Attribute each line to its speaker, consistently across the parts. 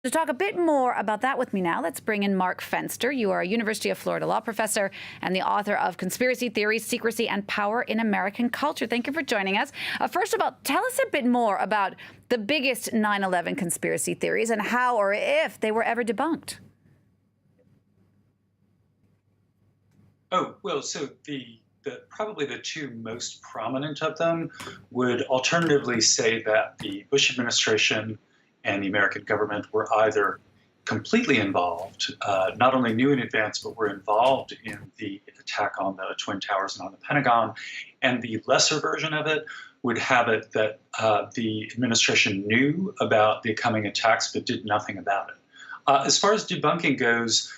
Speaker 1: To talk a bit more about that with me now, let's bring in Mark Fenster. You are a University of Florida law professor and the author of Conspiracy Theories, Secrecy, and Power in American Culture. Thank you for joining us. First of all, tell us a bit more about the biggest 9/11 conspiracy theories and how or if they were ever debunked.
Speaker 2: Oh, well, so probably the two most prominent of them would alternatively say that the Bush administration and the American government were either completely involved, not only knew in advance, but were involved in the attack on the Twin Towers and on the Pentagon. And the lesser version of it would have it that the administration knew about the coming attacks but did nothing about it. As far as debunking goes,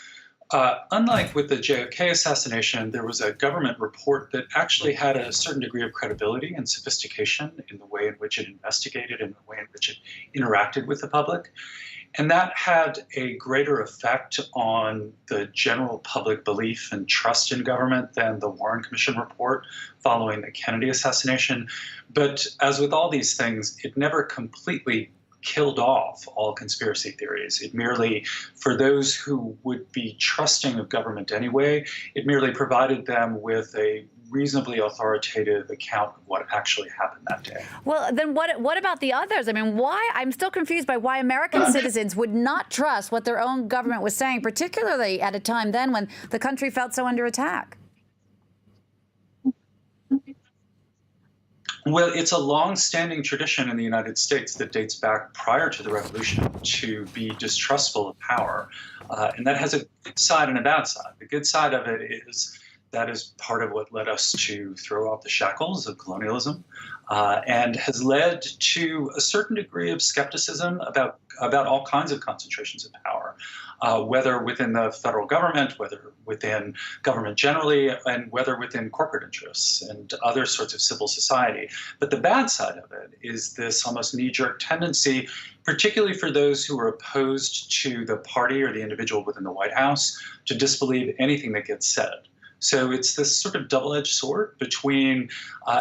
Speaker 2: unlike with the JFK assassination, there was a government report that actually had a certain degree of credibility and sophistication in the way in which it investigated and the way in which it interacted with the public. And that had a greater effect on the general public belief and trust in government than the Warren Commission report following the Kennedy assassination. But as with all these things, it never completely killed off all conspiracy theories. It merely, for those who would be trusting of government anyway, it merely provided them with a reasonably authoritative account of what actually happened that day.
Speaker 1: Well, then what about the others? I mean, I'm still confused by why American citizens would not trust what their own government was saying, particularly at a time then when the country felt so under attack.
Speaker 2: Well, it's a long-standing tradition in the United States that dates back prior to the revolution to be distrustful of power. And that has a good side and a bad side. The good side of it is that is part of what led us to throw off the shackles of colonialism and has led to a certain degree of skepticism about all kinds of concentrations of power, whether within the federal government, whether within government generally, and whether within corporate interests and other sorts of civil society. But the bad side of it is this almost knee-jerk tendency, particularly for those who are opposed to the party or the individual within the White House, to disbelieve anything that gets said. So it's this sort of double-edged sword between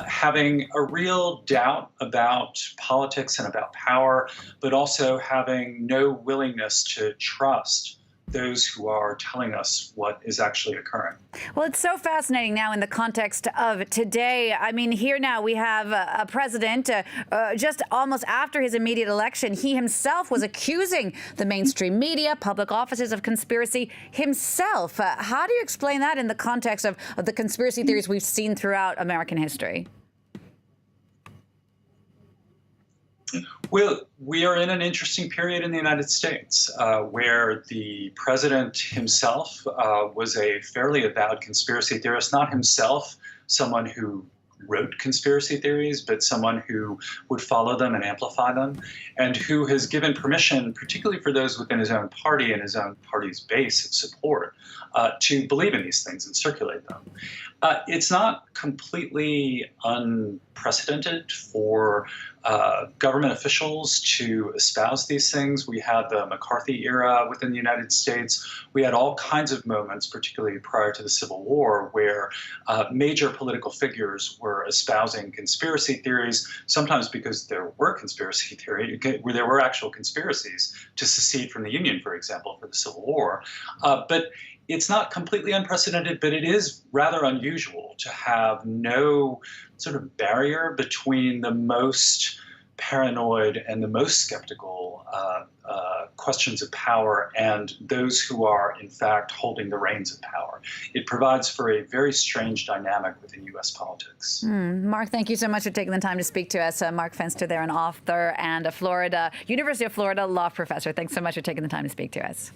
Speaker 2: having a real doubt about politics and about power, but also having no willingness to trust those who are telling us what is actually occurring.
Speaker 1: Well, it's so fascinating now in the context of today. I mean, here now we have a president just almost after his immediate election. He himself was accusing the mainstream media, public offices of conspiracy himself. How do you explain that in the context of the conspiracy theories we've seen throughout American history?
Speaker 2: Well, we are in an interesting period in the United States where the president himself was a fairly avowed conspiracy theorist, not himself someone who wrote conspiracy theories, but someone who would follow them and amplify them, and who has given permission, particularly for those within his own party and his own party's base of support, to believe in these things and circulate them. It's not completely unprecedented for government officials to espouse these things. We had the McCarthy era within the United States. We had all kinds of moments, particularly prior to the Civil War, where major political figures were espousing conspiracy theories, sometimes because there were conspiracy theories, where there were actual conspiracies to secede from the Union, for example, for the Civil War. But it's not completely unprecedented, but it is rather unusual to have no sort of barrier between the most paranoid and the most skeptical questions of power and those who are, in fact, holding the reins of power. It provides for a very strange dynamic within U.S. politics.
Speaker 1: Mark, thank you so much for taking the time to speak to us. Mark Fenster there, an author and a University of Florida law professor. Thanks so much for taking the time to speak to us.